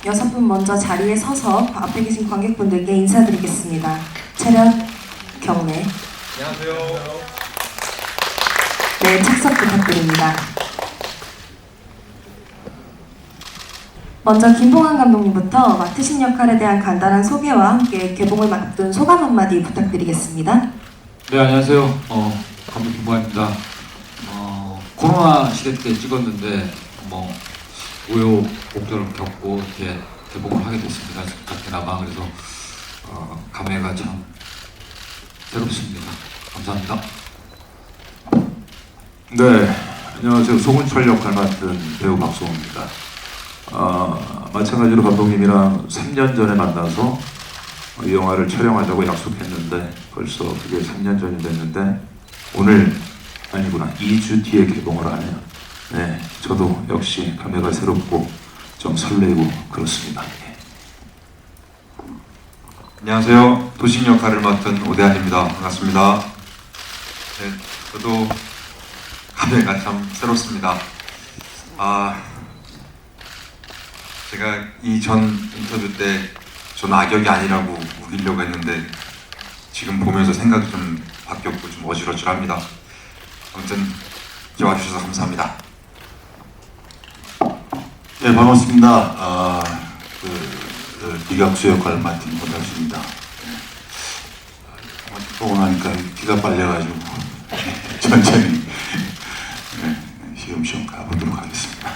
6분 먼저 자리에 서서 앞에 계신 관객분들께 인사드리겠습니다. 차렷, 경례. 안녕하세요. 네, 착석 부탁드립니다. 먼저 김봉환 감독님부터 맡으신 역할에 대한 간단한 소개와 함께 개봉을 앞둔 소감 한마디 부탁드리겠습니다. 네, 안녕하세요. 감독 김봉환입니다. 코로나 시대 때 찍었는데 우여곡절을 겪고 이렇게 개봉을 하게 됐습니다. 작게나마. 그래서 감회가 참 새롭습니다. 감사합니다. 네, 안녕하세요. 송은철 역할 맡은 배우 박성호입니다. 마찬가지로 감독님이랑 3년 전에 만나서 이 영화를 촬영하자고 약속했는데 벌써 그게 3년 전이 됐는데 오늘 아니구나 2주 뒤에 개봉을 하네요. 네, 저도 역시 감회가 새롭고 좀 설레고 그렇습니다. 네. 안녕하세요. 도식 역할을 맡은 오대한입니다. 반갑습니다. 네, 저도 감회가 참 새롭습니다. 제가 이 전 인터뷰 때 전 악역이 아니라고 우기려고 했는데 지금 보면서 생각이 좀 바뀌었고 좀 어지러질합니다. 아무튼 이제 와주셔서 감사합니다. 네, 반갑습니다. 이각수 역할을 맡은 고달수입니다. 보고 나니까 기가 빨려가지고 천천히 시험시험 가보도록 하겠습니다.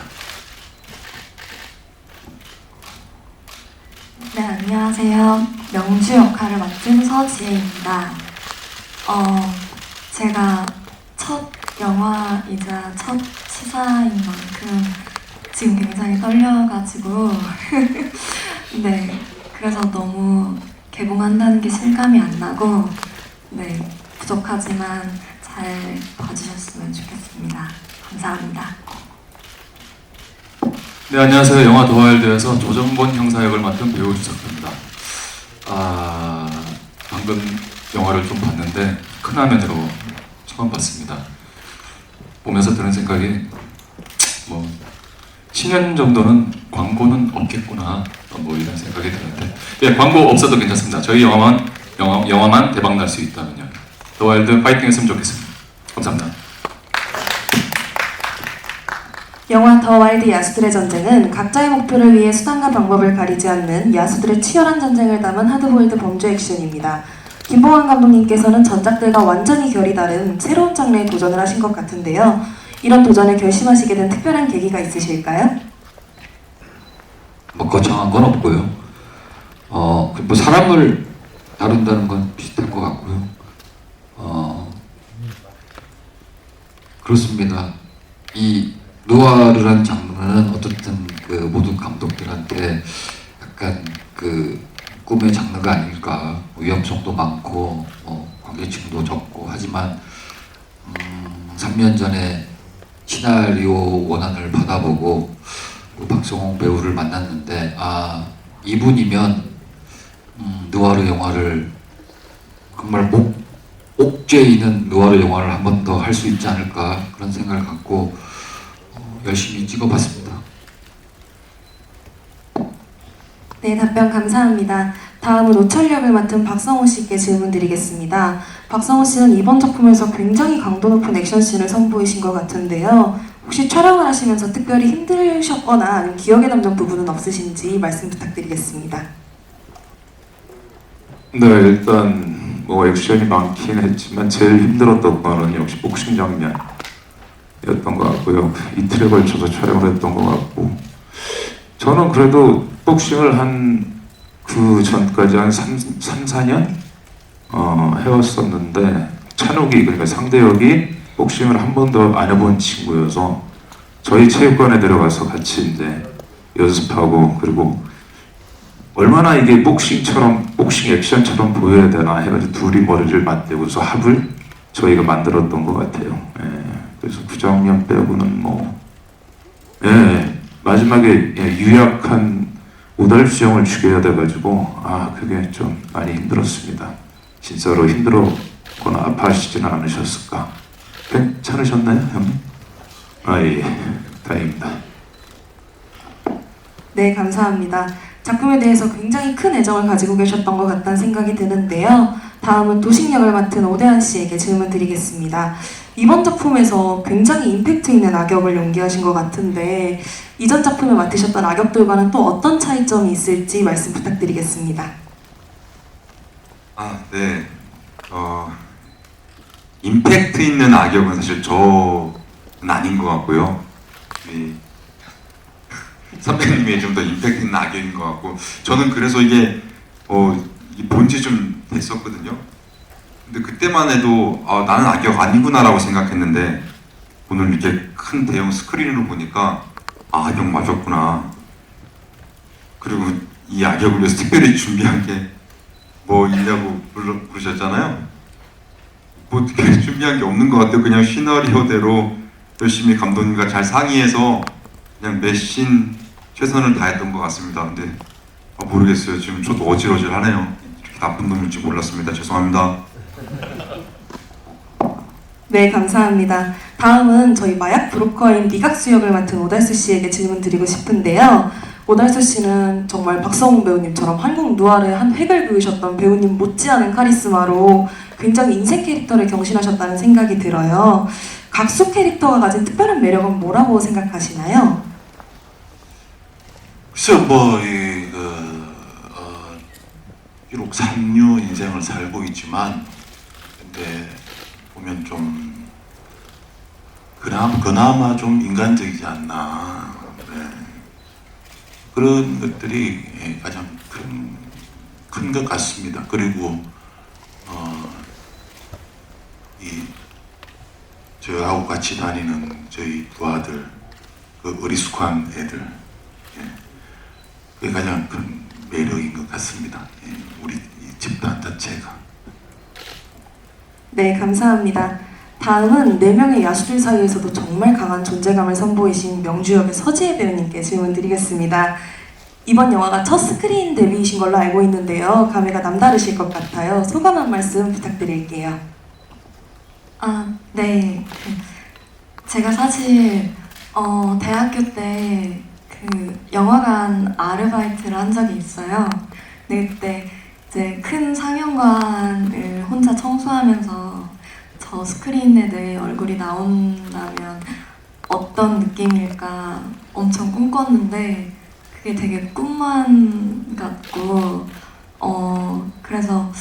네, 안녕하세요. 명주 역할을 맡은 서지혜입니다. 제가 첫 영화이자 첫 시사인 만큼 지금 굉장히 떨려가지고 네, 그래서 너무 개봉한다는 게 실감이 안 나고 네, 부족하지만 잘 봐주셨으면 좋겠습니다. 감사합니다. 네, 안녕하세요. 영화 더와일드에서 조정권 형사 역을 맡은 배우 주석입니다. 방금 영화를 좀 봤는데 큰 화면으로 처음 봤습니다. 보면서 드는 생각이 10년 정도는 광고는 없겠구나 이런 생각이 드는데 예, 광고 없어도 괜찮습니다. 저희 영화만 대박 날 수 있다면요. 더와일드 파이팅 했으면 좋겠습니다. 감사합니다. 영화 더 와일드 야수들의 전쟁은 각자의 목표를 위해 수단과 방법을 가리지 않는 야수들의 치열한 전쟁을 담은 하드보일드 범죄 액션입니다. 김봉환 감독님께서는 전작들과 완전히 결이 다른 새로운 장르에 도전을 하신 것 같은데요. 이런 도전을 결심하시게 된 특별한 계기가 있으실까요? 거창한 건 없고요. 사람을 다룬다는 건 비슷할 것 같고요. 그렇습니다. 이 누아르란 장르는 어떻든 모든 감독들한테 약간 꿈의 장르가 아닐까. 위험성도 많고 관계층도 적고 하지만 3년 전에 시나리오 원안을 받아보고 박성홍 배우를 만났는데 이분이면 누아르 영화를 정말 옥죄 있는 누아르 영화를 한 번 더 할 수 있지 않을까 그런 생각을 갖고 열심히 찍어봤습니다. 네, 답변 감사합니다. 다음은 오철 역을 맡은 박성호 씨께 질문 드리겠습니다. 박성호 씨는 이번 작품에서 굉장히 강도 높은 액션씬을 선보이신 것 같은데요. 혹시 촬영을 하시면서 특별히 힘드셨거나 아니면 기억에 남는 부분은 없으신지 말씀 부탁드리겠습니다. 네, 일단 액션이 많긴 했지만 제일 힘들었던 거는 역시 복싱 장면이었던 것 같고요. 이틀에 걸쳐서 촬영을 했던 것 같고 저는 그래도 복싱을 한 그 전까지 한 3-4년 해왔었는데 찬욱이 그러니까 상대역이 복싱을 한 번도 안 해본 친구여서 저희 체육관에 들어가서 같이 이제 연습하고 그리고 얼마나 이게 복싱 액션처럼 보여야 되나 해가지고 둘이 머리를 맞대고서 합을 저희가 만들었던 것 같아요. 예, 그래서 그 장면 빼고는 마지막에 유약한 오달수 형을 죽여야 돼가지고 그게 좀 많이 힘들었습니다. 진짜로 힘들었거나 아파하시지는 않으셨을까? 괜찮으셨나요, 형님? 예, 다행입니다. 네, 감사합니다. 작품에 대해서 굉장히 큰 애정을 가지고 계셨던 것 같다는 생각이 드는데요. 다음은 도식역을 맡은 오대환 씨에게 질문 드리겠습니다. 이번 작품에서 굉장히 임팩트 있는 악역을 연기하신 것 같은데 이전 작품에 맡으셨던 악역들과는 또 어떤 차이점이 있을지 말씀 부탁드리겠습니다. 아, 네. 임팩트 있는 악역은 사실 저는 아닌 것 같고요. 이 선배님이 좀 더 임팩트 있는 악역인 것 같고, 저는 그래서 이게 본지 좀 됐었거든요. 근데 그때만 해도 나는 악역 아니구나라고 생각했는데 오늘 이렇게 큰 대형 스크린으로 보니까 악역 맞았구나. 그리고 이 악역을 위해서 특별히 준비한 게 뭐 있냐고 물으셨잖아요. 뭐 특별히 준비한 게 없는 것 같아요. 그냥 시나리오대로 열심히 감독님과 잘 상의해서 그냥 매신 최선을 다했던 것 같습니다. 근데 모르겠어요. 지금 저도 어질어질하네요. 이렇게 나쁜 놈일지 몰랐습니다. 죄송합니다. 네, 감사합니다. 다음은 저희 마약 브로커인 미각수 역을 맡은 오달수 씨에게 질문 드리고 싶은데요. 오달수 씨는 정말 박성웅 배우님처럼 한국 누아르의 한 획을 그으셨던 배우님 못지않은 카리스마로 굉장히 인생 캐릭터를 경신하셨다는 생각이 들어요. 각수 캐릭터가 가진 특별한 매력은 뭐라고 생각하시나요? 글쎄요, 비록 삼류 인생을 살고 있지만, 근데 보면 좀 그나마 좀 인간적이지 않나. 네. 그런 것들이 가장 큰 것 같습니다. 그리고 저하고 같이 다니는 저희 두 아들, 그 어리숙한 애들, 그게 가장 큰 매력인 것 같습니다. 우리 이 집단 자체가. 네, 감사합니다. 다음은 4명의 야수들 사이에서도 정말 강한 존재감을 선보이신 명주역의 서지혜 배우님께 질문 드리겠습니다. 이번 영화가 첫 스크린 데뷔이신 걸로 알고 있는데요. 감회가 남다르실 것 같아요. 소감 한 말씀 부탁드릴게요. 네. 제가 사실 대학교 때 그 영화관 아르바이트를 한 적이 있어요. 근데 그때 이제 큰 상영관을 혼자 청소하면서 저 스크린에 내 얼굴이 나온다면 어떤 느낌일까 엄청 꿈꿨는데 그게 되게 꿈만 같고 그래서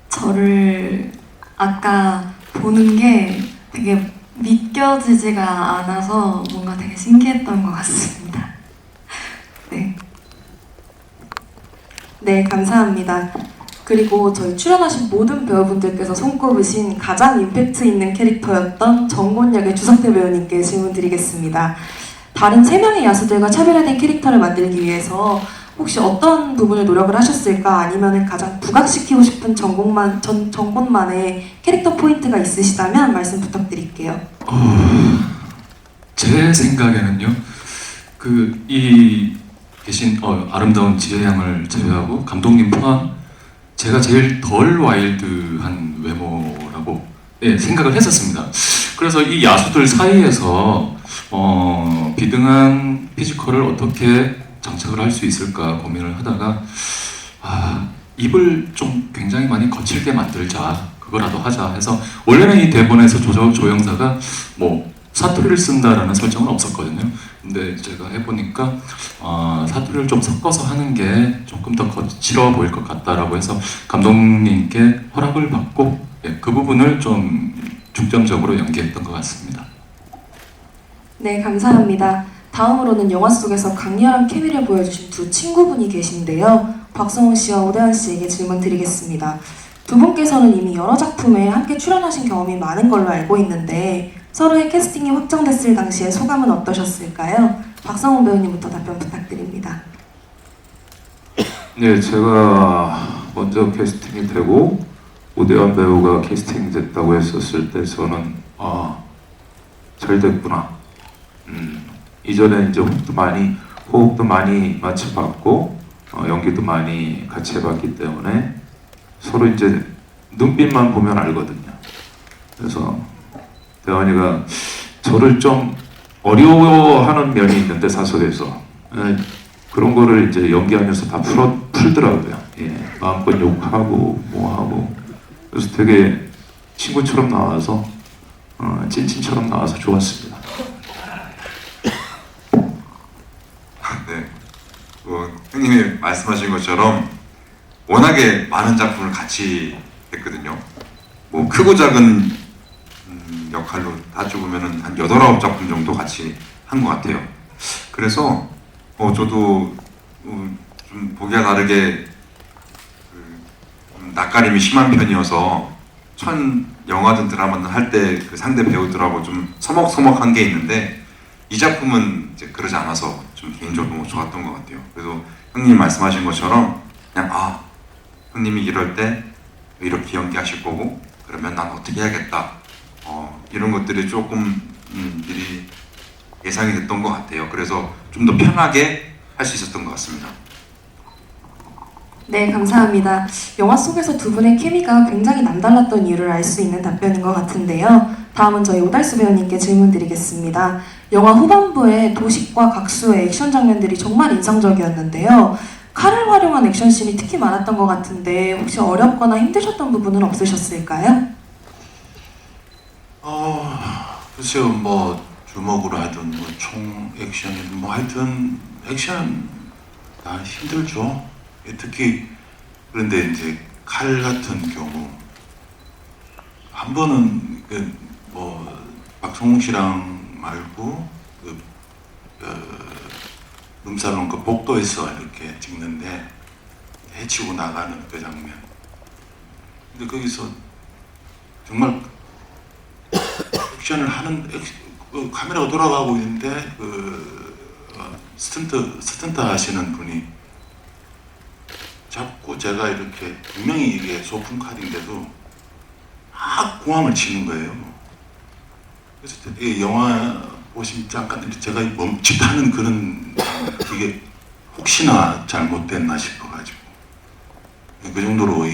저를 아까 보는 게 되게 믿겨지지가 않아서 뭔가 되게 신기했던 것 같습니다. 네. 네, 감사합니다. 그리고 저희 출연하신 모든 배우분들께서 손꼽으신 가장 임팩트 있는 캐릭터였던 정곤 역의 주석태 배우님께 질문 드리겠습니다. 다른 3명의 야수들과 차별화된 캐릭터를 만들기 위해서 혹시 어떤 부분을 노력을 하셨을까? 아니면 가장 부각시키고 싶은 정곤만의 캐릭터 포인트가 있으시다면 말씀 부탁드릴게요. 제 생각에는요, 이 계신 아름다운 지혜 양을 제외하고 감독님 포함 제가 제일 덜 와일드한 외모라고 생각을 했었습니다. 그래서 이 야수들 사이에서 비등한 피지컬을 어떻게 장착을 할 수 있을까 고민을 하다가 입을 좀 굉장히 많이 거칠게 만들자, 그거라도 하자 해서, 원래는 이 대본에서 조영사가 뭐 사투리를 쓴다라는 설정은 없었거든요. 근데 제가 해보니까 사투리를 좀 섞어서 하는 게 조금 더 거칠어 보일 것 같다라고 해서 감독님께 허락을 받고 그 부분을 좀 중점적으로 연기했던 것 같습니다. 네, 감사합니다. 다음으로는 영화 속에서 강렬한 케미를 보여주신 두 친구분이 계신데요. 박성훈 씨와 오대환 씨에게 질문 드리겠습니다. 두 분께서는 이미 여러 작품에 함께 출연하신 경험이 많은 걸로 알고 있는데 서로의 캐스팅이 확정됐을 당시의 소감은 어떠셨을까요? 박성훈 배우님부터 답변 부탁드립니다. 네, 제가 먼저 캐스팅이 되고 오대환 배우가 캐스팅됐다고 했었을 때 저는 잘 됐구나. 이전에 이제 호흡도 많이 맞춰봤고 연기도 많이 같이 해봤기 때문에 서로 이제 눈빛만 보면 알거든요. 그래서 대환이가 저를 좀 어려워하는 면이 있는데 사석에서 그런 거를 이제 연기하면서 다 풀더라고요. 예, 마음껏 욕하고 뭐하고 그래서 되게 친구처럼 나와서 찐친처럼 나와서 좋았습니다. 네, 형님이 말씀하신 것처럼 워낙에 많은 작품을 같이 했거든요. 뭐 크고 작은 역할로 따져보면은 한 8, 9작품 정도 같이 한 것 같아요. 그래서 저도 좀 보기와 다르게 좀 낯가림이 심한 편이어서 첫 영화든 드라마든 할 때 그 상대 배우들하고 좀 서먹서먹한 게 있는데 이 작품은 이제 그러지 않아서 좀 개인적으로 너무 좋았던 것 같아요. 그래서 형님 말씀하신 것처럼 그냥 형님이 이럴 때 이렇게 연기하실 거고 그러면 난 어떻게 해야겠다 이런 것들이 조금 미리 예상이 됐던 것 같아요. 그래서 좀 더 편하게 할 수 있었던 것 같습니다. 네, 감사합니다. 영화 속에서 두 분의 케미가 굉장히 남달랐던 이유를 알 수 있는 답변인 것 같은데요. 다음은 저희 오달수 배우님께 질문 드리겠습니다. 영화 후반부에 도식과 각수의 액션 장면들이 정말 인상적이었는데요. 칼을 활용한 액션씬이 특히 많았던 것 같은데 혹시 어렵거나 힘드셨던 부분은 없으셨을까요? 글쎄요, 뭐 주먹으로 하든 뭐 총 액션이든 뭐 하여튼 액션 다 힘들죠. 특히 그런데 이제 칼 같은 경우 한 번은 뭐 박성웅 씨랑 말고 룸사롱 그 복도에서 이렇게 찍는데 해치고 나가는 그 장면. 근데 거기서 정말 액션을 하는 카메라가 돌아가고 있는데 스턴트 하시는 분이 자꾸 제가 이렇게 분명히 이게 소품 카드인데도 막 공항을 치는 거예요. 그래서 이 영화 보시면 잠깐 제가 멈칫하는 그런 이게 혹시나 잘못됐나 싶어가지고 그 정도로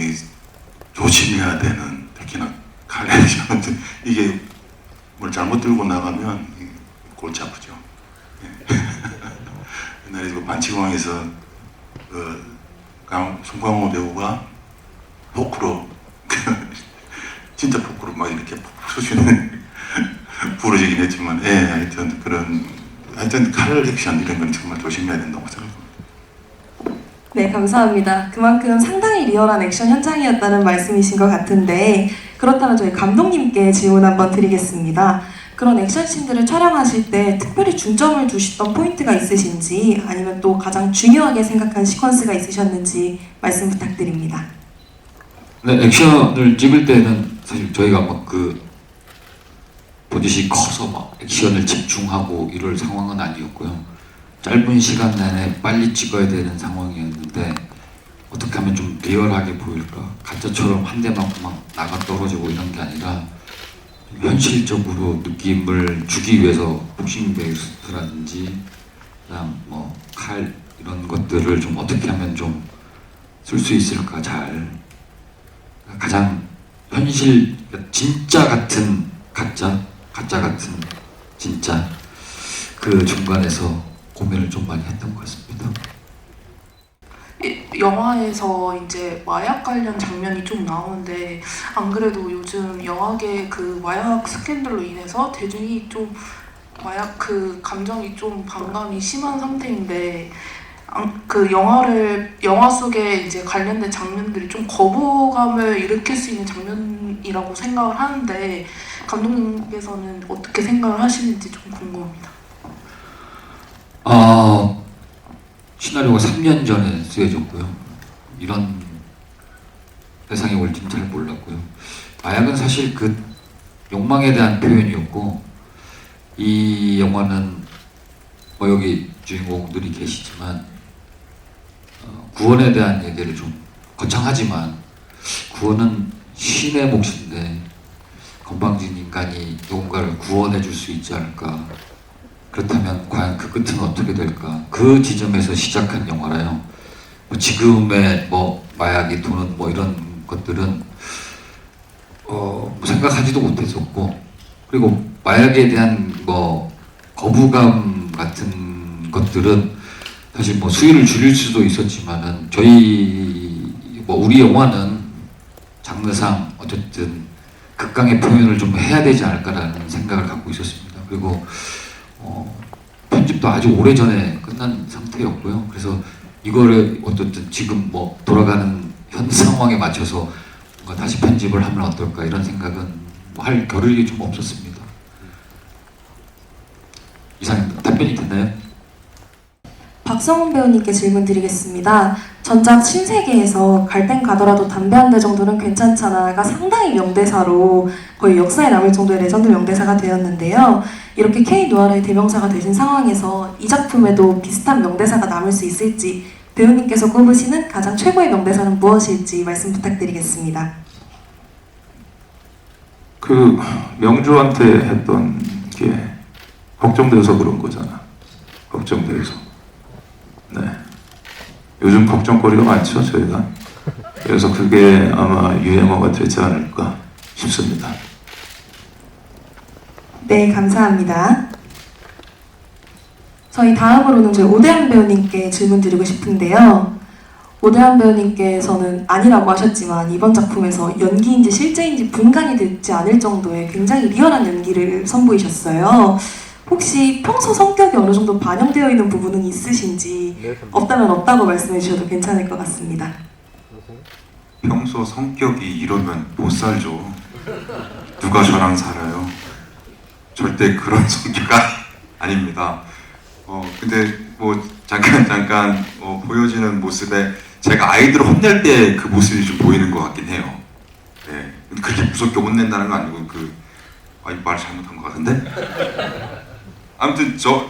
조심해야 되는 특히나 칼 액션 이게 뭘 잘못 들고 나가면 골치 아프죠. 옛날에 그 반치공항에서 송강호 배우가 포크로 진짜 포크로 막 이렇게 쏘시는 부러지긴 했지만 하여튼 칼 액션 이런 건 정말 조심해야 된다고 생각합니다. 네, 감사합니다. 그만큼 상당히 리얼한 액션 현장이었다는 말씀이신 것 같은데 그렇다면 저희 감독님께 질문 한번 드리겠습니다. 그런 액션씬들을 촬영하실 때 특별히 중점을 두셨던 포인트가 있으신지 아니면 또 가장 중요하게 생각한 시퀀스가 있으셨는지 말씀 부탁드립니다. 네, 액션을 찍을 때는 사실 저희가 막 보듯이 커서 막 액션을 집중하고 이럴 상황은 아니었고요. 짧은 시간 내내 빨리 찍어야 되는 상황이었는데 어떻게 하면 좀 리얼하게 보일까? 가짜처럼 한 대만 막 나가 떨어지고 이런 게 아니라 현실적으로 느낌을 주기 위해서 복싱 베이스라든지 그다음 뭐 칼 이런 것들을 좀 어떻게 하면 좀 쓸 수 있을까 잘 가장 현실 진짜 같은 가짜 같은 진짜 그 중간에서 고민을 좀 많이 했던 것 같습니다. 영화에서 이제 마약 관련 장면이 좀 나오는데 안 그래도 요즘 영화계 그 마약 스캔들로 인해서 대중이 좀 마약 그 감정이 좀 반감이 심한 상태인데 그 영화 속에 이제 관련된 장면들이 좀 거부감을 일으킬 수 있는 장면이라고 생각을 하는데 감독님께서는 어떻게 생각을 하시는지 좀 궁금합니다. 시나리오가 3년 전에 쓰여졌고요. 이런 대상이 올지는 잘 몰랐고요. 마약은 사실 그 욕망에 대한 표현이었고 이 영화는 뭐 여기 주인공들이 계시지만 구원에 대한 얘기를 좀 거창하지만 구원은 신의 몫인데 건방진 인간이 누군가를 구원해 줄 수 있지 않을까. 그렇다면 과연 그 끝은 어떻게 될까? 그 지점에서 시작한 영화라요. 뭐 지금의 뭐 마약이 도는 뭐 이런 것들은 뭐 생각하지도 못했었고 그리고 마약에 대한 뭐 거부감 같은 것들은 사실 뭐 수위를 줄일 수도 있었지만은 저희 뭐 우리 영화는 장르상 어쨌든 극강의 표현을 좀 해야 되지 않을까라는 생각을 갖고 있었습니다. 그리고 편집도 아주 오래전에 끝난 상태였고요. 그래서 이거를 어쨌든 지금 뭐 돌아가는 현 상황에 맞춰서 뭔가 다시 편집을 하면 어떨까 이런 생각은 뭐할 겨를이 좀 없었습니다. 이상입니다. 답변이 됐나요? 박성훈 배우님께 질문 드리겠습니다. 전작 신세계에서 갈 땐 가더라도 담배 한 대 정도는 괜찮잖아가 상당히 명대사로 거의 역사에 남을 정도의 레전드 명대사가 되었는데요. 이렇게 K-누아르의 대명사가 되신 상황에서 이 작품에도 비슷한 명대사가 남을 수 있을지, 배우님께서 꼽으시는 가장 최고의 명대사는 무엇일지 말씀 부탁드리겠습니다. 그 명주한테 했던 게 걱정돼서 그런 거잖아. 걱정돼서. 네. 요즘 걱정거리가 많죠, 저희가. 그래서 그게 아마 유행어가 되지 않을까 싶습니다. 네, 감사합니다. 저희 다음으로는 저희 오대한 배우님께 질문 드리고 싶은데요. 오대한 배우님께서는 아니라고 하셨지만 이번 작품에서 연기인지 실제인지 분간이 되지 않을 정도의 굉장히 리얼한 연기를 선보이셨어요. 혹시 평소 성격이 어느 정도 반영되어 있는 부분은 있으신지, 없다면 없다고 말씀해 주셔도 괜찮을 것 같습니다. 평소 성격이 이러면 못 살죠. 누가 저랑 살아요? 절대 그런 성격 아닙니다. 근데 뭐 잠깐 보여지는 모습에 제가 아이들을 혼낼 때 그 모습이 좀 보이는 것 같긴 해요. 네. 근데 그렇게 무섭게 혼낸다는 건 아니고 말 잘못한 것 같은데? 아무튼 저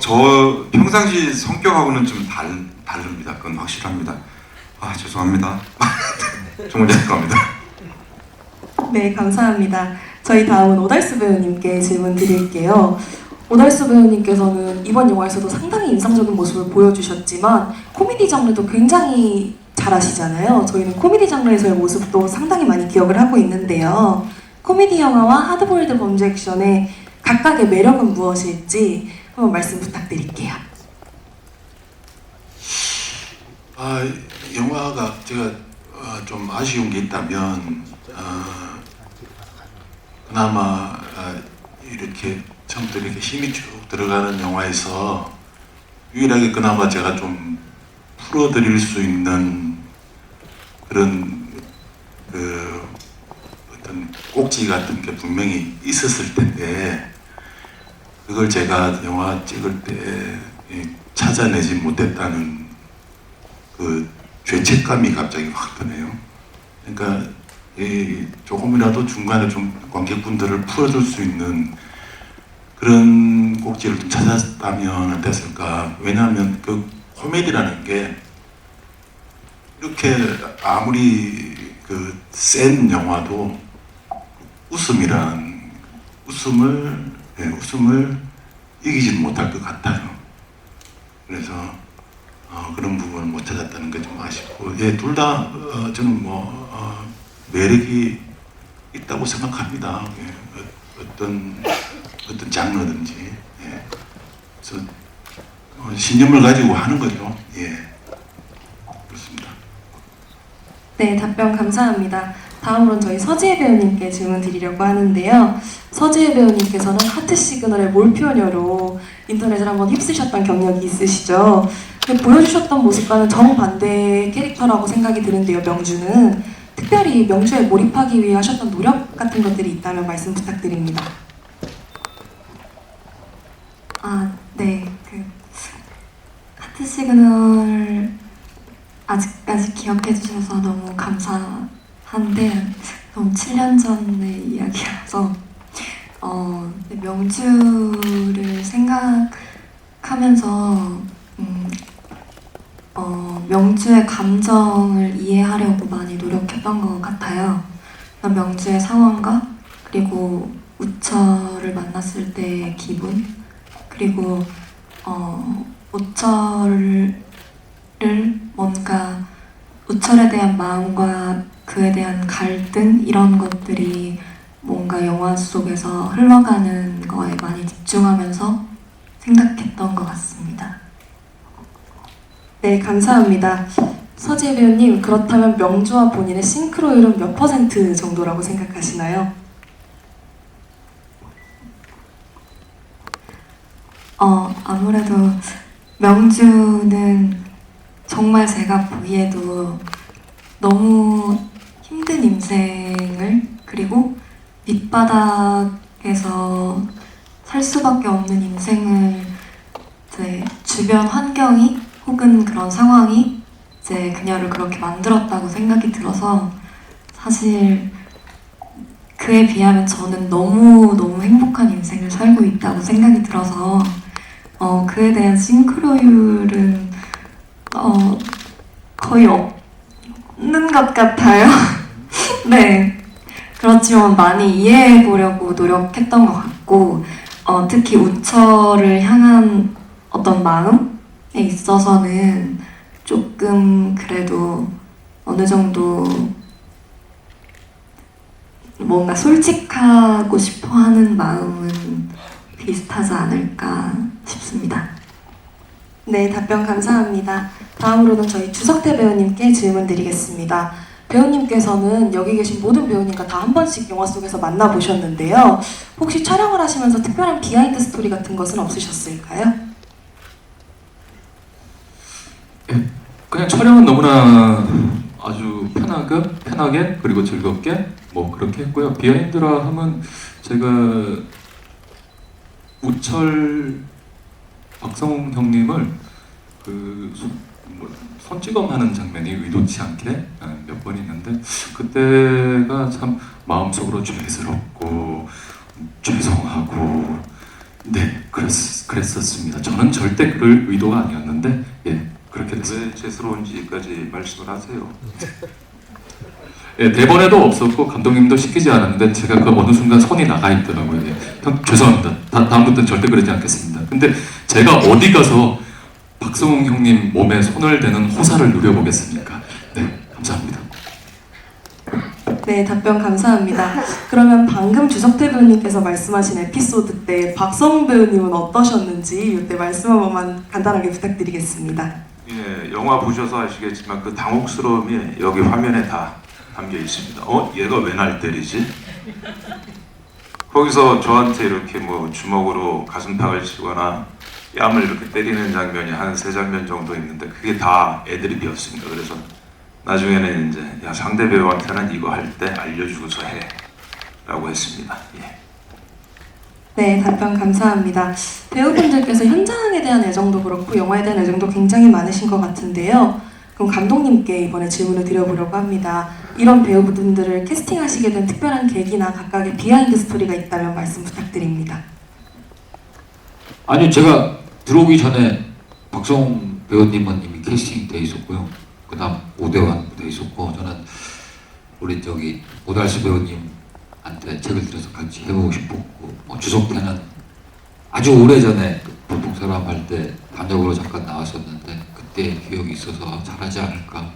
평상시 성격하고는 좀 다릅니다. 그건 확실합니다. 죄송합니다. 정말 죄송합니다. 네, 감사합니다. 저희 다음은 오달수 배우님께 질문 드릴게요. 오달수 배우님께서는 이번 영화에서도 상당히 인상적인 모습을 보여주셨지만 코미디 장르도 굉장히 잘하시잖아요. 저희는 코미디 장르에서의 모습도 상당히 많이 기억을 하고 있는데요. 코미디 영화와 하드보일드 범죄 액션의 각각의 매력은 무엇일지 한번 말씀 부탁드릴게요. 영화가 제가 좀 아쉬운 게 있다면 그나마 이렇게 처음부터 이렇게 힘이 쭉 들어가는 영화에서 유일하게 그나마 제가 좀 풀어드릴 수 있는 그런 어떤 꼭지 같은 게 분명히 있었을 텐데 그걸 제가 영화 찍을 때 찾아내지 못했다는 그 죄책감이 갑자기 확 드네요. 그러니까 조금이라도 중간에 좀 관객분들을 풀어줄 수 있는 그런 꼭지를 좀 찾았다면 어땠을까. 왜냐하면 그 코미디라는 게 이렇게 아무리 그 센 영화도 웃음을 이기지 못할 것 같아요. 그래서 그런 부분을 못 찾았다는 게 좀 아쉽고, 둘 다 저는 매력이 있다고 생각합니다. 어떤 장르든지. 그래서 신념을 가지고 하는 거죠. 그렇습니다. 네, 답변 감사합니다. 다음으로는 저희 서지혜 배우님께 질문 드리려고 하는데요. 서지혜 배우님께서는 하트 시그널의 몰표녀로 인터넷을 한번 휩쓰셨던 경력이 있으시죠. 근데 보여주셨던 모습과는 정반대의 캐릭터라고 생각이 드는데요, 명주는. 특별히 명주에 몰입하기 위해 하셨던 노력 같은 것들이 있다면 말씀 부탁드립니다. 네. 하트 시그널 아직까지 기억해 주셔서 너무 감사한데 너무 7년 전의 이야기라서 명주를 생각하면서 명주의 감정을 이해하려고 많이 노력했던 것 같아요. 명주의 상황과 그리고 우철을 만났을 때의 기분, 그리고 우철을 뭔가 우철에 대한 마음과 그에 대한 갈등 이런 것들이 뭔가 영화 속에서 흘러가는 거에 많이 집중하면서 생각했던 것 같습니다. 네, 감사합니다. 서지혜 배우님, 그렇다면 명주와 본인의 싱크로율은 몇 % 정도라고 생각하시나요? 아무래도 명주는 정말 제가 보기에도 너무 힘든 인생을, 그리고 밑바닥에서 살 수밖에 없는 인생을 이제 주변 환경이 혹은 그런 상황이 이제 그녀를 그렇게 만들었다고 생각이 들어서, 사실 그에 비하면 저는 너무 행복한 인생을 살고 있다고 생각이 들어서 그에 대한 싱크로율은 거의 없는 것 같아요. 네. 그렇지만 많이 이해해 보려고 노력했던 것 같고, 특히 우철을 향한 어떤 마음에 있어서는 조금 그래도 어느 정도 뭔가 솔직하고 싶어 하는 마음은 비슷하지 않을까 싶습니다. 네, 답변 감사합니다. 다음으로는 저희 주석태 배우님께 질문 드리겠습니다. 배우님께서는 여기 계신 모든 배우님과 다 한 번씩 영화 속에서 만나보셨는데요. 혹시 촬영을 하시면서 특별한 비하인드 스토리 같은 것은 없으셨을까요? 그냥 촬영은 너무나 아주 편하게 그리고 즐겁게 뭐 그렇게 했고요. 비하인드라 하면 제가 우철 박성웅 형님을 손찌검하는 장면이 의도치 않게 몇 번 있는데, 그때가 참 마음속으로 죄스럽고 죄송하고 그랬었습니다. 저는 절대 그럴 의도가 아니었는데 그렇게 됐어요. 왜 죄스러운지까지 말씀을 하세요. 대본에도 없었고 감독님도 시키지 않았는데 제가 그 어느 순간 손이 나가 있더라고요. 형 죄송합니다. 다음부터는 절대 그러지 않겠습니다. 근데 제가 어디 가서 박성웅 형님 몸에 손을 대는 호사를 누려보겠습니까? 네, 감사합니다. 네, 답변 감사합니다. 그러면 방금 주석태 배우님께서 말씀하신 에피소드 때 박성웅 배우님은 어떠셨는지 이때 말씀 한 번만 간단하게 부탁드리겠습니다. 예, 영화 보셔서 아시겠지만 그 당혹스러움이 여기 화면에 다 담겨 있습니다. 얘가 왜 날 때리지? 거기서 저한테 이렇게 뭐 주먹으로 가슴팍을 치거나 뺨을 이렇게 때리는 장면이 한 3장면 정도 있는데 그게 다 애드립이었습니다. 그래서 나중에는 이제 상대 배우한테는 이거 할 때 알려주고서 해 라고 했습니다. 예. 네, 답변 감사합니다. 배우분들께서 현장에 대한 애정도 그렇고 영화에 대한 애정도 굉장히 많으신 것 같은데요. 그럼 감독님께 이번에 질문을 드려보려고 합니다. 이런 배우분들을 캐스팅하시게 된 특별한 계기나 각각의 비하인드 스토리가 있다면 말씀 부탁드립니다. 아니요, 제가 들어오기 전에 박성웅 배우님은 이미 캐스팅 돼 있었고요. 그다음 오대환 돼 있었고, 저는 우리 오달수 배우님한테 책을 들어서 같이 해보고 싶었고, 주석태는 아주 오래전에 보통사람 할 때 단역으로 잠깐 나왔었는데 그때 기억이 있어서 잘하지 않을까.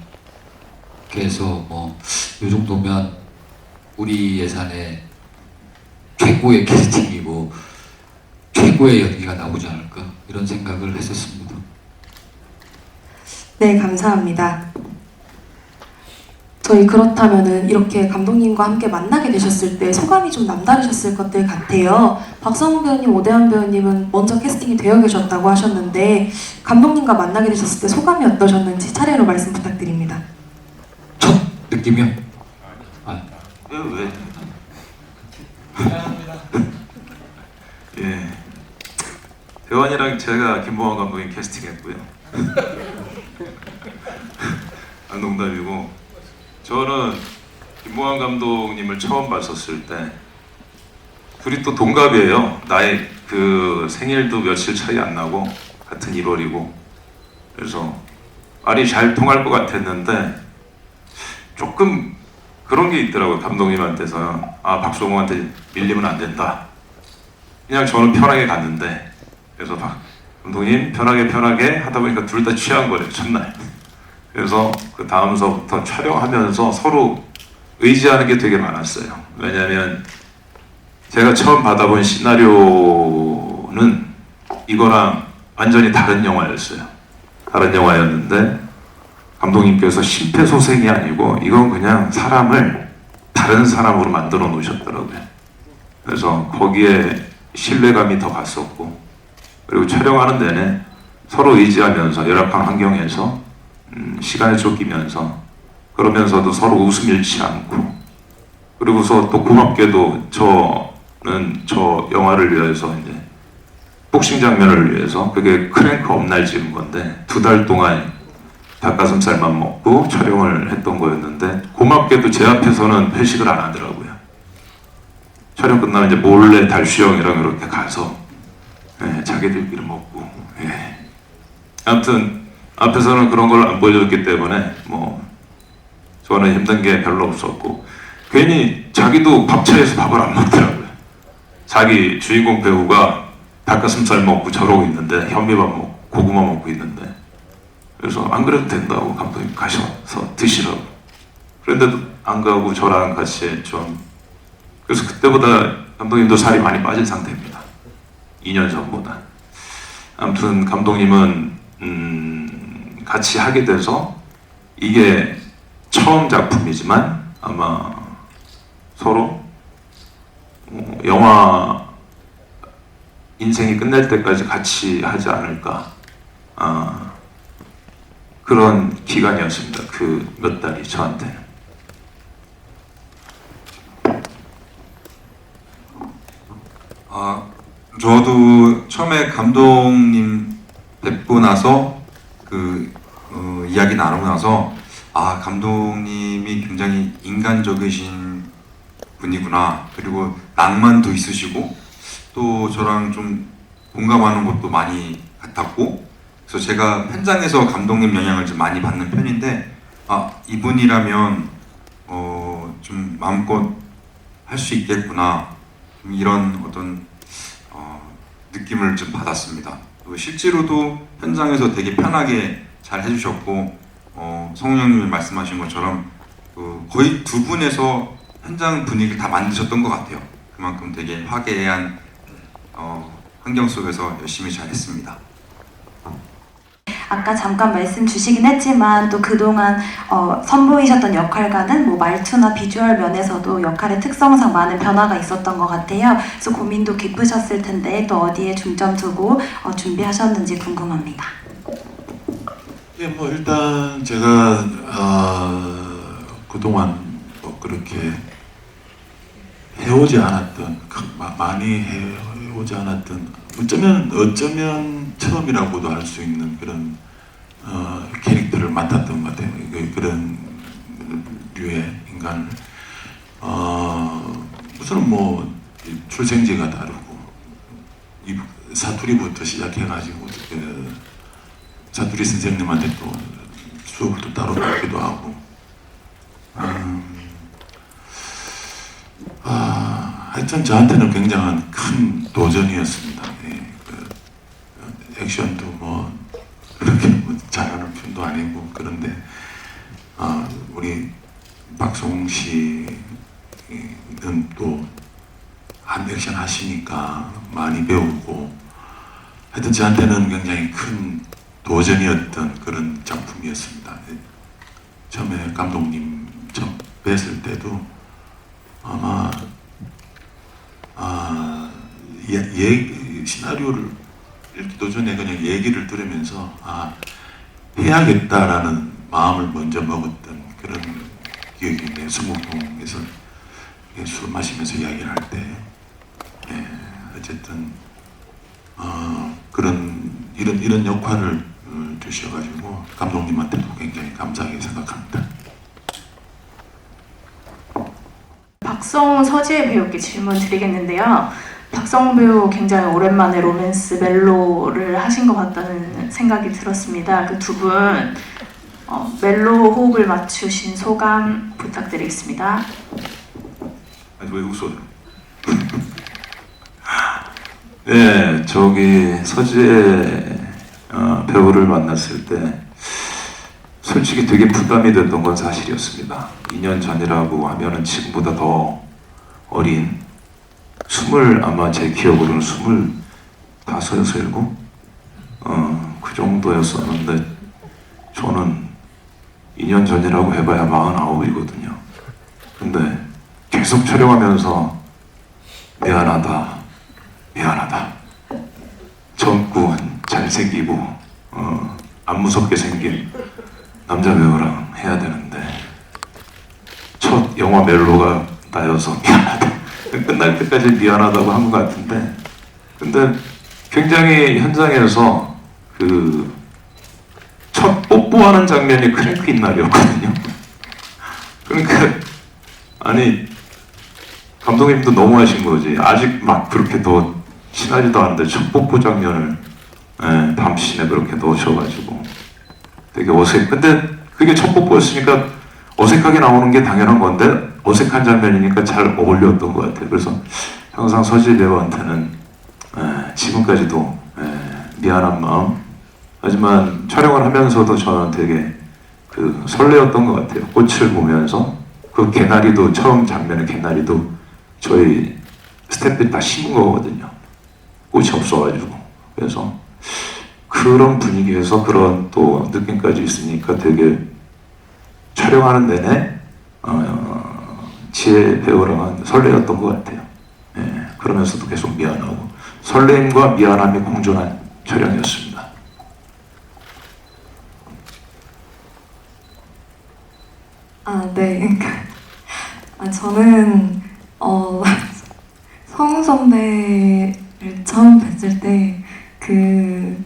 그래서 이 정도면 우리 예산의 최고의 캐스팅이고 최고의 연기가 나오지 않을까, 이런 생각을 했었습니다. 네, 감사합니다. 저희 그렇다면은 이렇게 감독님과 함께 만나게 되셨을 때 소감이 좀 남다르셨을 것들 같아요. 박성웅 배우님, 오대환 배우님은 먼저 캐스팅이 되어 계셨다고 하셨는데 감독님과 만나게 되셨을 때 소감이 어떠셨는지 차례로 말씀 부탁드립니다. 첫 느낌이요? 왜? 예. 대환이랑 제가 김보환 감독님 캐스팅했고요. 농담이고, 저는 김보환 감독님을 처음 봤었을 때 둘이 또 동갑이에요. 나의 그 생일도 며칠 차이 안 나고 같은 1월이고, 그래서 말이 잘 통할 것 같았는데 조금 그런 게 있더라고요. 감독님한테서 박성웅한테 밀리면 안 된다. 그냥 저는 편하게 갔는데, 그래서 감독님 편하게 하다 보니까 둘 다 취한 거래요, 첫날. 그래서 그 다음서부터 촬영하면서 서로 의지하는 게 되게 많았어요. 왜냐하면 제가 처음 받아본 시나리오는 이거랑 완전히 다른 영화였어요. 다른 영화였는데 감독님께서 심폐소생이 아니고 이건 그냥 사람을 다른 사람으로 만들어 놓으셨더라고요. 그래서 거기에 신뢰감이 더 갔었고, 그리고 촬영하는 내내 서로 의지하면서 열악한 환경에서 시간에 쫓기면서, 그러면서도 서로 웃음 잃지 않고, 그리고서 또 고맙게도 저는 저 영화를 위해서 이제 복싱 장면을 위해서, 그게 크랭크 업날 찍은 건데 2달 동안 닭가슴살만 먹고 촬영을 했던 거였는데, 고맙게도 제 앞에서는 회식을 안 하더라고요. 촬영 끝나면 이제 몰래 달수영이랑 이렇게 가서 자기들끼리 먹고, 아무튼 앞에서는 그런 걸 안 보여줬기 때문에 뭐 저는 힘든 게 별로 없었고, 괜히 자기도 밥차에서 밥을 안 먹더라고요. 자기 주인공 배우가 닭가슴살 먹고 저러고 있는데, 현미밥 먹고 고구마 먹고 있는데, 그래서 안 그래도 된다고 감독님 가셔서 드시라고. 그런데도 안 가고 저랑 같이 좀, 그래서 그때보다 감독님도 살이 많이 빠진 상태입니다. 2년 전보다. 아무튼 감독님은 같이 하게 돼서, 이게 처음 작품이지만 아마 서로 영화 인생이 끝날 때까지 같이 하지 않을까, 그런 기간이었습니다. 그 몇 달이 저한테는. 저도 처음에 감독님 뵙고 나서 이야기 나누고 나서 감독님이 굉장히 인간적이신 분이구나, 그리고 낭만도 있으시고 또 저랑 좀 공감하는 것도 많이 같았고, 그래서 제가 현장에서 감독님 영향을 좀 많이 받는 편인데, 이분이라면 좀 마음껏 할 수 있겠구나, 이런 어떤 느낌을 좀 받았습니다. 실제로도 현장에서 되게 편하게 잘 해주셨고, 성우 형님이 말씀하신 것처럼 거의 두 분에서 현장 분위기를 다 만드셨던 것 같아요. 그만큼 되게 화기애애한 환경 속에서 열심히 잘 했습니다. 아까 잠깐 말씀 주시긴 했지만 또 그동안 선보이셨던 역할과는 뭐 말투나 비주얼 면에서도 역할의 특성상 많은 변화가 있었던 것 같아요. 그래서 고민도 깊으셨을 텐데 또 어디에 중점 두고 준비하셨는지 궁금합니다. 뭐 일단 제가 그동안 뭐 그렇게 해오지 않았던, 많이 해오지 않았던, 어쩌면 처음이라고도 할 수 있는 그런 캐릭터를 맡았던 것 같아요. 그런 류의 인간을, 우선은 뭐 출생지가 다르고, 사투리부터 시작해가지고 사투리 선생님한테 또 수업을 또 따로 받기도 하고, 하여튼 저한테는 굉장한 큰 도전이었습니다. 액션도 뭐 그렇게 뭐 잘하는 편도 아니고, 그런데 우리 박성웅 씨는 또 한 액션 하시니까 많이 배우고, 하여튼 저한테는 굉장히 큰 도전이었던 그런 작품이었습니다. 처음에 감독님 처음 뵀을 때도 아마 시나리오를 읽기도 전에 그냥 얘기를 들으면서 해야겠다라는 마음을 먼저 먹었던 그런 기억이 있네요. 성북동에서 술 마시면서 이야기를 할 때, 어쨌든 이런 역할을 주셔가지고 감독님한테도 굉장히 감사하게 생각합니다. 박성훈 서지혜 배우께 질문 드리겠는데요. 박성훈 배우 굉장히 오랜만에 로맨스 멜로를 하신 것 같다는 생각이 들었습니다. 그 두 분 멜로 호흡을 맞추신 소감 부탁드리겠습니다. 왜 웃어요? 네, 저기 서지혜 배우를 만났을 때 솔직히 되게 부담이 됐던 건 사실이었습니다. 2년 전이라고 하면은 지금보다 더 어린 아마 제 기억으로는 25, 27? 그 정도였었는데 2년 전이라고 해봐야 49이거든요. 근데 계속 촬영하면서 미안하다, 미안하다. 젊고 잘생기고 안 무섭게 생긴 남자 배우랑 해야 되는데 첫 영화 멜로가 나여서 미안하다. 끝날 때까지 미안하다고 한 것 같은데, 근데 굉장히 현장에서 그 첫 뽀뽀하는 장면이 크랭크인 날이었거든요. 그러니까 아니 감독님도 너무하신 거지. 아직 막 그렇게 더 친하지도 않은데 첫 뽀뽀 장면을 밤시내 그렇게 넣으셔가지고 되게 근데 그게 첫 뽀뽀였으니까 어색하게 나오는 게 당연한 건데 어색한 장면이니까 잘 어울렸던 것 같아요. 그래서 항상 서지 배우한테는 지금까지도 미안한 마음. 하지만 촬영을 하면서도 저는 되게 그 설레었던 것 같아요. 꽃을 보면서 그 개나리도 처음 장면의 개나리도 저희 스태프들이 다 심은 거거든요. 꽃이 없어가지고. 그래서 그런 분위기에서 그런 또 느낌까지 있으니까 되게 촬영하는 내내 지혜 배우랑은 설레었던 것 같아요. 그러면서도 계속 미안하고 설렘과 미안함이 공존한 촬영이었습니다. 네. 저는 성우 선배를 처음 뵀을 때 그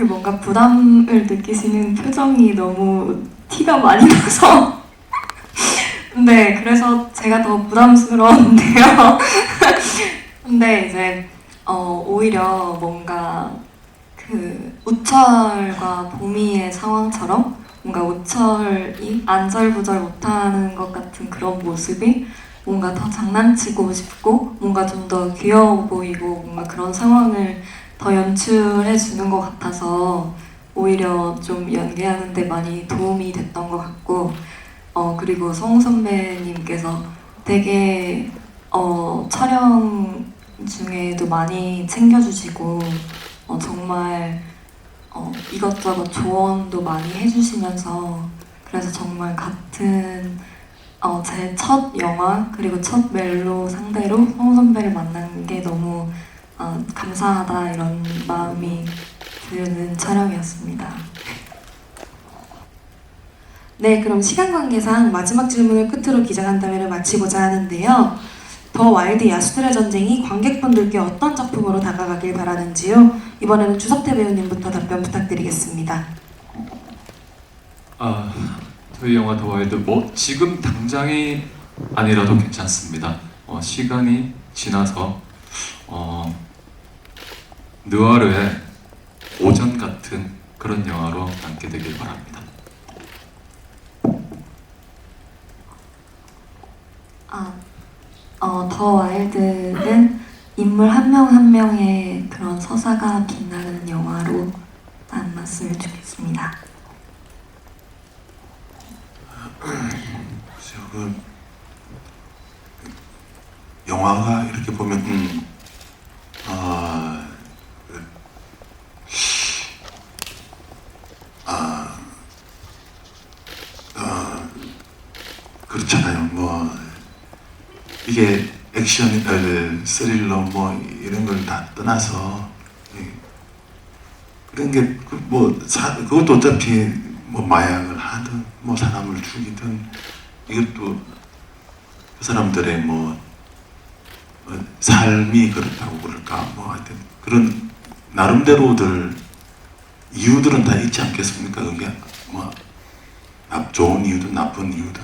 뭔가 부담을 느끼시는 표정이 너무 티가 많이 나서 네, 그래서 제가 더 부담스러웠는데요. 근데 이제 오히려 뭔가 그 우철과 보미의 상황처럼 뭔가 우철이 안절부절 못하는 것 같은 그런 모습이 뭔가 더 장난치고 싶고 뭔가 좀 더 귀여워 보이고 뭔가 그런 상황을 더 연출해 주는 것 같아서 오히려 좀 연기하는 데 많이 도움이 됐던 것 같고 그리고 성우 선배님께서 되게 촬영 중에도 많이 챙겨주시고 정말 이것저것 조언도 많이 해주시면서 그래서 정말 같은 제 첫 영화 그리고 첫 멜로 상대로 성우 선배를 만난 게 너무 감사하다 이런 마음이 드는 촬영이었습니다. 네, 그럼 시간 관계상 마지막 질문을 끝으로 기자간담회를 마치고자 하는데요. 더 와일드 야수들의 전쟁이 관객분들께 어떤 작품으로 다가가길 바라는지요? 이번에는 주석태 배우님부터 답변 부탁드리겠습니다. 저희 영화 더 와일드 뭐 지금 당장이 아니라도 괜찮습니다. 시간이 지나서 느와르의 오전 같은 그런 영화로 남게 되길 바랍니다. 더 와일드는 인물 한 명 한 명의 그런 서사가 빛나는 영화로 만났으면 좋겠습니다. 그 영화가 이렇게 보면 그렇잖아요. 뭐 이게 액션, 스릴러 뭐 이런 걸 다 떠나서 그런 게 그것도 어차피 뭐 마약을 하든 뭐 사람을 죽이든 이것도 그 사람들의 뭐 삶이 그렇다고 그럴까 뭐 하여튼 그런 나름대로들 이유들은 다 있지 않겠습니까? 그게 뭐 좋은 이유든 나쁜 이유든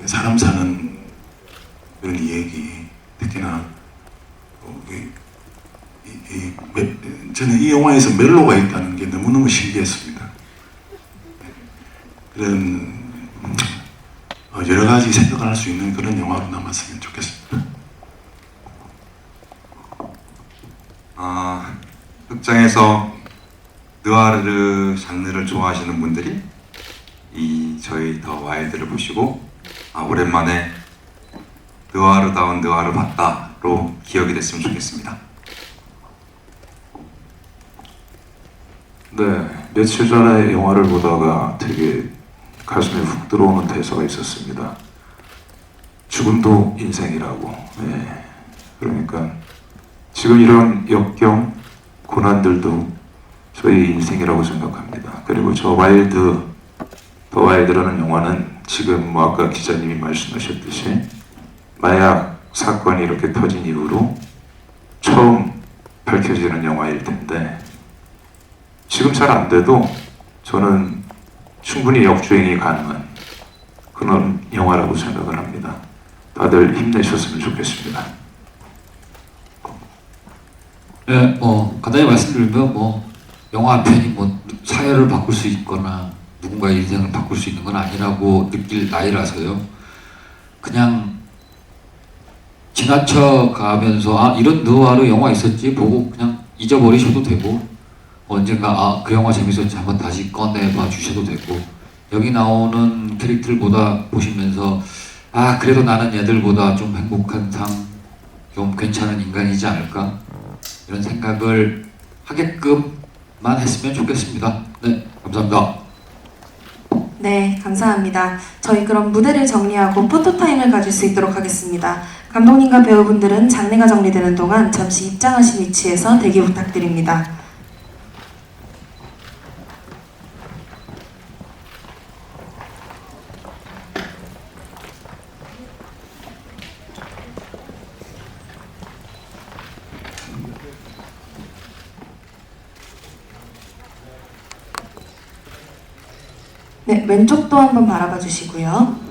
사람 사는 그런 얘기 특히나 저는 이 영화에서 멜로가 있다는 게 너무너무 신기했습니다. 그런 여러 가지 생각을 할 수 있는 그런 영화로 남았으면 좋겠습니다. 극장에서 느와르 장르를 좋아하시는 분들이 저희 더 와일드를 보시고 오랜만에 느와르다운 느와르 봤다로 기억이 됐으면 좋겠습니다. 네. 며칠 전에 영화를 보다가 되게 가슴에 훅 들어오는 대사가 있었습니다. 죽음도 인생이라고. 예. 그러니까 지금 이런 역경, 고난들도 저희 인생이라고 생각합니다. 그리고 더 와일드라는 영화는 지금 뭐 아까 기자님이 말씀하셨듯이 마약 사건이 이렇게 터진 이후로 처음 밝혀지는 영화일 텐데 지금 잘 안 돼도 저는 충분히 역주행이 가능한 그런 영화라고 생각을 합니다. 다들 힘내셨으면 좋겠습니다. 네, 간단히 말씀드리면 영화 한 편이 사회를 바꿀 수 있거나 누군가의 인생을 바꿀 수 있는 건 아니라고 느낄 나이라서요. 그냥 지나쳐 가면서 이런 느와르 영화 있었지 보고 그냥 잊어버리셔도 되고 언젠가 그 영화 재밌었지 한번 다시 꺼내봐 주셔도 되고 여기 나오는 캐릭터를 보시면서 그래도 나는 얘들보다 좀 행복한 좀 괜찮은 인간이지 않을까 이런 생각을 하게끔만 했으면 좋겠습니다. 네, 감사합니다. 네, 감사합니다. 저희 그럼 무대를 정리하고 포토타임을 가질 수 있도록 하겠습니다. 감독님과 배우분들은 장례가 정리되는 동안 잠시 입장하신 위치에서 대기 부탁드립니다. 네, 왼쪽도 한번 바라봐 주시고요.